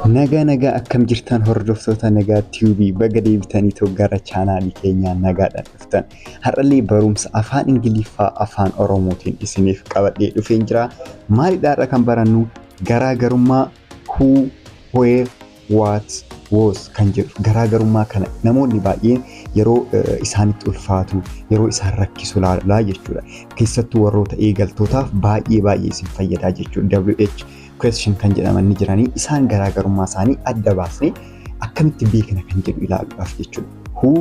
Nagaa akkam jirtan hordoftoota Nagaa TV baga deebitanii gara chaanaalii keenyaa nagaadhaan dhuftan. Har'allee barumsa afaan Ingiliffaa afaan Oromootiin isiniif qabadhee dhufeen jira. Maalidhaa kan barannu garaagarummaa who, where, what, was kan jedhu garaagarummaa kana namoonni baay'een yeroo isaanitti ulfaatu yeroo isaan rakkisu laalaa jechuudha. Keessattuu warroota eegaltootaaf baay'ee isin fayyadaa jechuudha. WH question kan jedhaman ni jiranii isaan garaagarummaa isaanii adda baasnee akkamitti beekna kan jedhu ilaaluudhaaf jechuudha. Who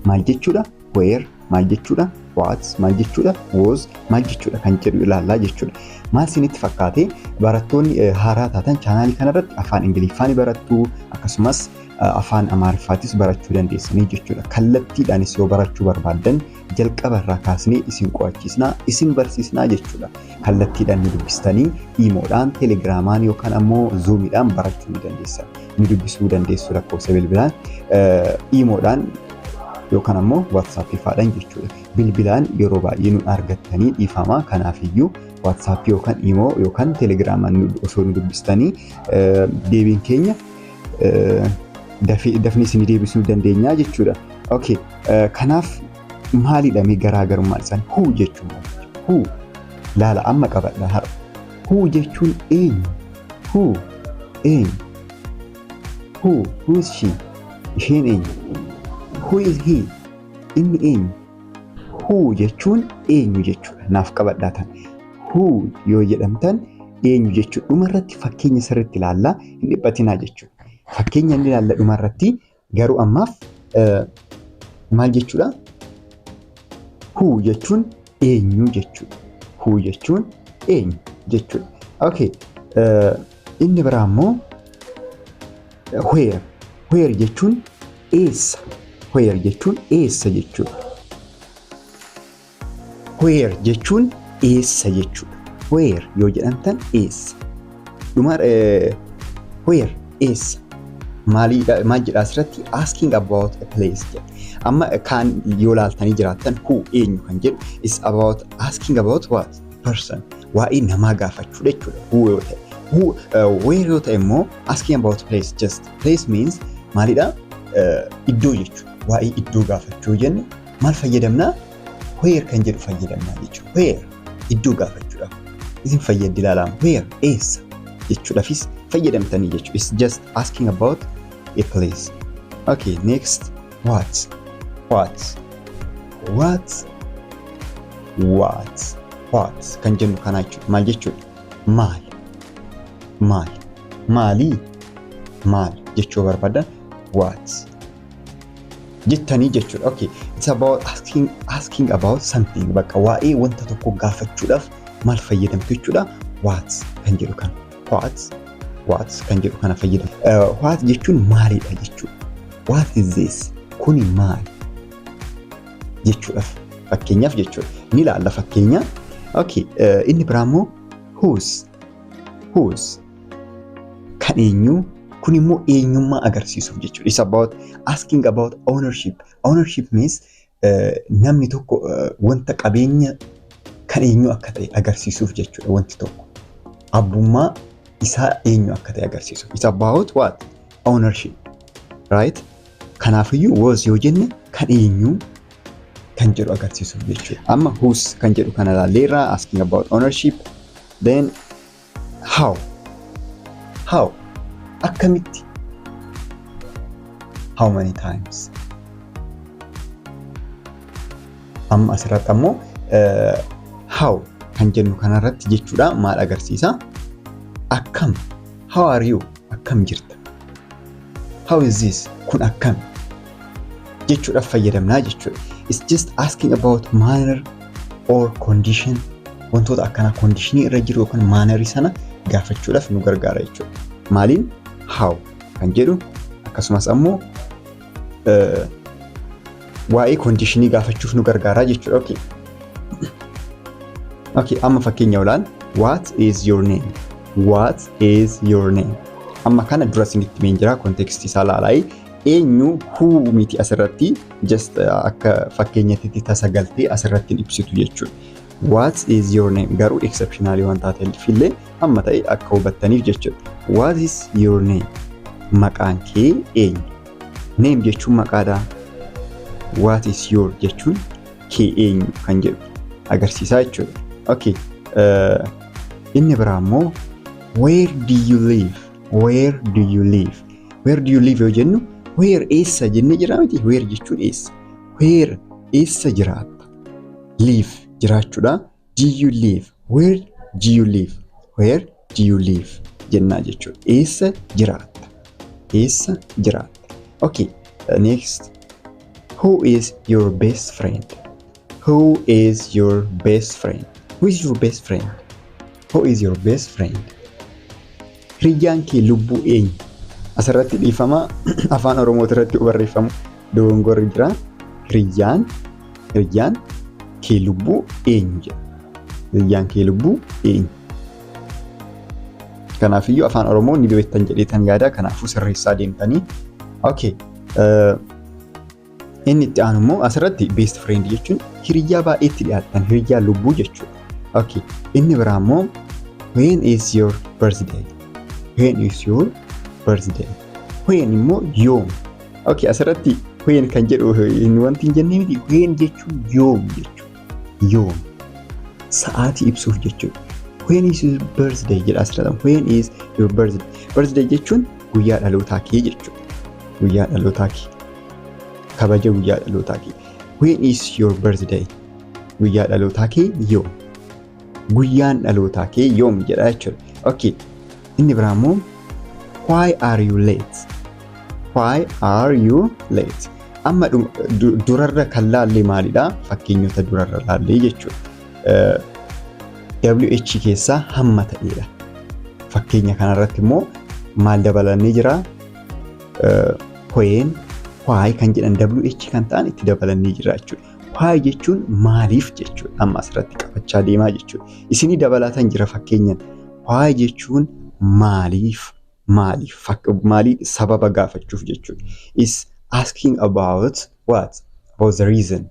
maal jechuudha? Where maal jechuudha? What maal jechuudha? Was maal jechuudha kan jedhu ilaalaa jechuudha. Maal isinitti fakkaate barattoonni haaraa taatan chaanaalii kanarratti afaan Ingiliffaan barattu akkasumas afaan Amaariffaattis barachuu dandeessanii jechuudha. Kallattiidhaanis yoo barachuu barbaaddan jalqabarraa kaasnee isin qo'achiisnaa isin barsiisnaa jechuudha. Kallattiidhaan ni dubbistanii iimoodhaan teelegiraamaan yookaan ammoo zuumiidhaan barachuu ni dandeessan. Ni dubbisuu dandeessu lakkoofsa bilbilaan iimoodhaan yookaan ammoo waatsaappiifaadhaan jechuudha. Bilbilaan yeroo baay'ee nu argattanii dhiifamaa kanaafiyyuu waatsaappii yookaan iimoo yookaan teelegiraamaan osoo nu dubbistanii deebiin keenya dafnee isin deebisuu dandeenya jechuudha. Okay, kanaaf maalidha mee garaagarummaa isaan? Who jechuun who laala amma qabadha har'a. Who jechuun eenyu? Who eenyu? Who is she? Isheen eenyu? Who is he? Inni eenyu? Who jechuun eenyu jechuudha. Naaf qabadhaa tan. Who yoo jedhamtan eenyu jechuudha. Dhumarratti fakkeenya sirriitti ilaallaa hin dhiphatinaa jechuudha. Fakkeenya inni ilaalla dhumarratti garuu ammaaf maal jechuudha? Who jechuun eenyu jechuudha. Who jechuun eenyu jechuudha. Okay, inni biraa immoo where. Where jechuun eessa. Where jechuun eessa jechuudha. Where jechuun eessa jechuudha. Where yoo jedhamtan eessa. Where eessa. Maal jedhaa asirratti asking about a place jedha. Amma kan yoo laaltanii jiraattan who eenyu kan jedhu is about asking about what person waa'ee namaa gaafachuu jechuudha. Who yoo ta'e where yoo ta'e immoo asking about place just place means maalidha iddoo jechuudha. Waa'ee iddoo gaafachuu jenne maal fayyadamna? Where kan jedhu fayyadamna jechuudha. Where iddoo gaafachuudhaaf isin fayyaddi ilaalama. Where eessa jechuudhaafis fayyadamtanii jechuudha. It's just asking about a place. Okay, next what. What kan jennu kana jechuudha. Maal jechuudha? Maal jechuu barbaadan what jettanii jechuudha. Okay, it's about asking about something. Bakka waa'ee wanta tokko gaafachuudhaaf maal fayyadamtu jechuudha. What kan jedhu kana. What kan jedhu kana fayyadamu. What jechuun maalidha jechuudha. What is this? Kuni maali jechuudhaaf fakkeenyaaf jechuudha. Ni ilaalla fakkeenya. Okay, inni biraa immoo whose kan eenyu. Kun immoo eenyummaa agarsiisuuf jechuudha. It's about asking about ownership. Ownership means namni tokko wanta qabeenya kan eenyu akka ta'e agarsiisuuf jechuudha. Wanti tokko abbummaa isaa eenyu akka ta'e agarsiisuuf. It's about what? Ownership. Right? Kanaafiyyuu was yoo jenne kan eenyu kan jedhu agarsiisuuf jechuudha. Amma whose kan jedhu kana ilaalleerra asking about ownership. Then how akkamitti? How many times? Amma asirratti ammoo how kan jennu kanarratti jechuudha maal agarsiisa? Akkam. How are you? Akkam jirta? How is this? Kun akkam jechuudhaaf fayyadamnaa jechuudha. It's just asking about manner or condition. Wantoota akkanaa conditionii irra jiru yookaan mannerii sana gaafachuudhaaf nu gargaara jechuudha. Maaliin? How kan jedhu akkasumas ammoo waa'ee conditionii gaafachuuf nu gargaara jechuudha. Okay, amma fakkeenya olaan what is your name? What is your name? Amma kana dura isinitti himeen jira kontekstii isaa laalaa. Eenyu who miti asirratti just akka fakkeenyatti tasagaltee asirratti ibsitu jechuudha. What is your name? Garuu exceptionally waan taateef illee amma ta'e akka hubattaniif jechuudha. What is your name? Maqaan kee eenyu? Name jechuun maqaadha. What is your jechuun kee eenyu kan jedhu agarsiisaa jechuudha. Okay. Inni biraa immoo where do you live? Where do you live? Where do you live yoo jennu where eessa jennee jira miti. Where jechuun eessa. Where eessa jiraatta. Live jiraachuudha. Do you live? Where do you live? Where do you live jennaa jechuudha. Eessa jiraatta. Eessa jiraatta. Okay. Next. Who is your best friend? Who is your best friend? Who is your best friend? Who is your best friend? Hiriyyaan kee lubbuu eenyu? Asirratti dhiifama afaan Oromoo irratti barreeffamu dogongorri jira. Hiriyyaan kee lubbuu eenyu jedha. Hiriyyaan kee lubbuu eenyu? Kanaafiyyuu afaan Oromoo ni beektan jedheetan yaada. Kanaafuu sirreessaa deemtanii. Okay. Inni itti aanu immoo asirratti best friend jechuun hiriyyaa baay'eetti dhiyaatan hiriyyaa lubbuu jechuudha. Okay. Inni biraa immoo when is your birthday? When is your birthday? When immoo yoom. Okay. Asirratti when kan jedhu inni wanti hin jennee miti. When jechuun yoom jechuudha. Yoom. Sa'aatii ibsuuf jechuudha. When is your birthday jedha asirratti. When is your birthday? Birthday jechuun guyyaa dhalootaa kee jechuudha. Guyyaa dhalootaa kee. Kabaja guyyaa dhalootaa kee. When is your birthday? Guyyaa dhalootaa kee yoom? Guyyaan dhalootaa kee yoom jedha jechuudha. Okay. Inni biraa immoo why are you late? Why are you late? Amma durarra kan laallee maalidha? Fakkeenyota durarra laallee jechuudha. WH keessaa hamma ta'edha. Fakkeenya kanarratti immoo maal dabalannee jira? When why kan jedhan WH kan ta'an itti dabalannee jira jechuudha. Why jechuun maaliif jechuudha. Amma asirratti qabachaa deemaa jechuudha. Isinii dabalatan jira fakkeenyan. Why jechuun maaliif sababa gaafachuuf jechuudha. Is asking about what? About the reason.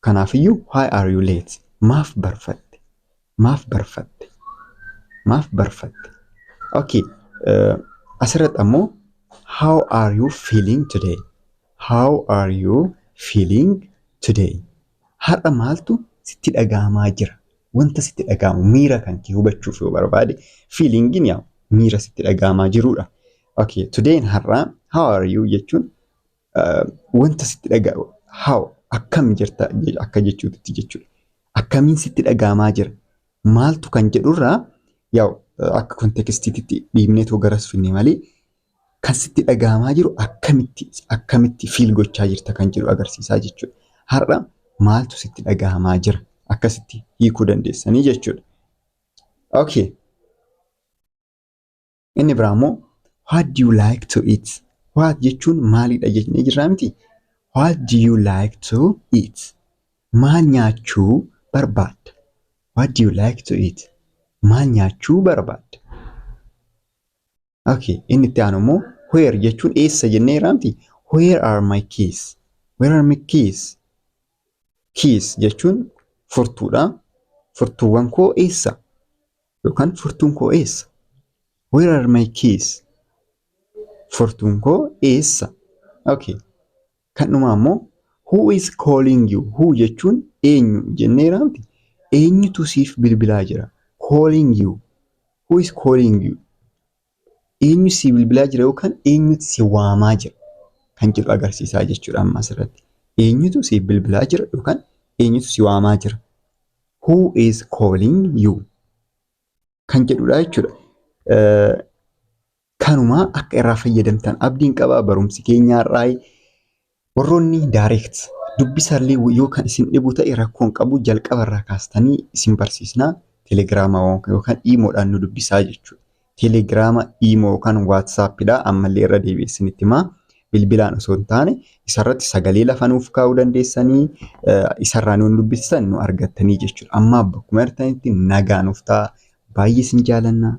Kanaafiyyuu why are you late? Maaf barfatte? Okay. Asirratti ammoo how are you feeling today? How are you feeling today? Har'a maaltu sitti dhagahamaa jira? Wanta sitti dhagahamu miira kan kee hubachuuf yoo barbaade feelingin yaa miira sitti dhagahamaa jirudha. Okay, today har'a how are you jechuun wanta sitti dhagahamu how akkam jirta akka jechuutti jechuudha. Akkamiin sitti dhagahamaa jira? Maaltu kan jedhurraa yaa akka kontekstiitti dhiibnee too garas finne malee kan sitti dhagahamaa jiru akkamitti feel gochaa jirta kan jedhu agarsiisaa jechuudha. Har'a maaltu sitti dhagahamaa jira? Akkasitti hiikuu dandeessanii jechuudha. Okay. Inni biraa immoo what do you like to eat? What jechuun maalidha jennee jirraa miti? What do you like to eat? Maal nyaachuu barbaadda? What do you like to eat? Maal nyaachuu barbaadda? Okay. Inni itti aanu immoo where jechuun eessa jennee jirraa miti? Where are my keys? Where are my keys? Keys jechuun furtuudha. Furtuuwwan koo eessa? Yookaan furtuun koo eessa? Where are my keys? Furtuun koo eessa? Okay. Kan dhumaa immoo who is calling you? Who jechuun eenyu jennee jirraa miti? Eenyutu siif bilbilaa jira? Calling you. Who is calling you? Eenyu si bilbilaa jira yookaan eenyutu si waamaa jira kan jedhu agarsiisaa jechuudha amma asirratti. Eenyutu si bilbilaa jira yookaan eenyutu si waamaa jira. Who is calling you? Kan jedhudha jechuudha. Kanumaa akka irraa fayyadamtan abdiin qabaa. Barumsi keenya irraa warroonni direct dubbisaallee yoo kan isin dhibu ta'e rakkoon qabu jalqabarraa kaastanii isin barsiisnaa. Telegiraama yookaan iimoodhaan nu dubbisaa jechuudha. Telegiraama, iimoo yookaan waatsaappiidha. Ammallee irra deebi'eessinitti himaa. Bilbilaan osoo hin taane isarratti sagalee lafa nuuf kaa'uu dandeessanii isarraa nu dubbisan nu argattanii jechuudha. Amma bakkuma artanitti nagaa nuuf ta'a. Baay'ee isin jaalanna.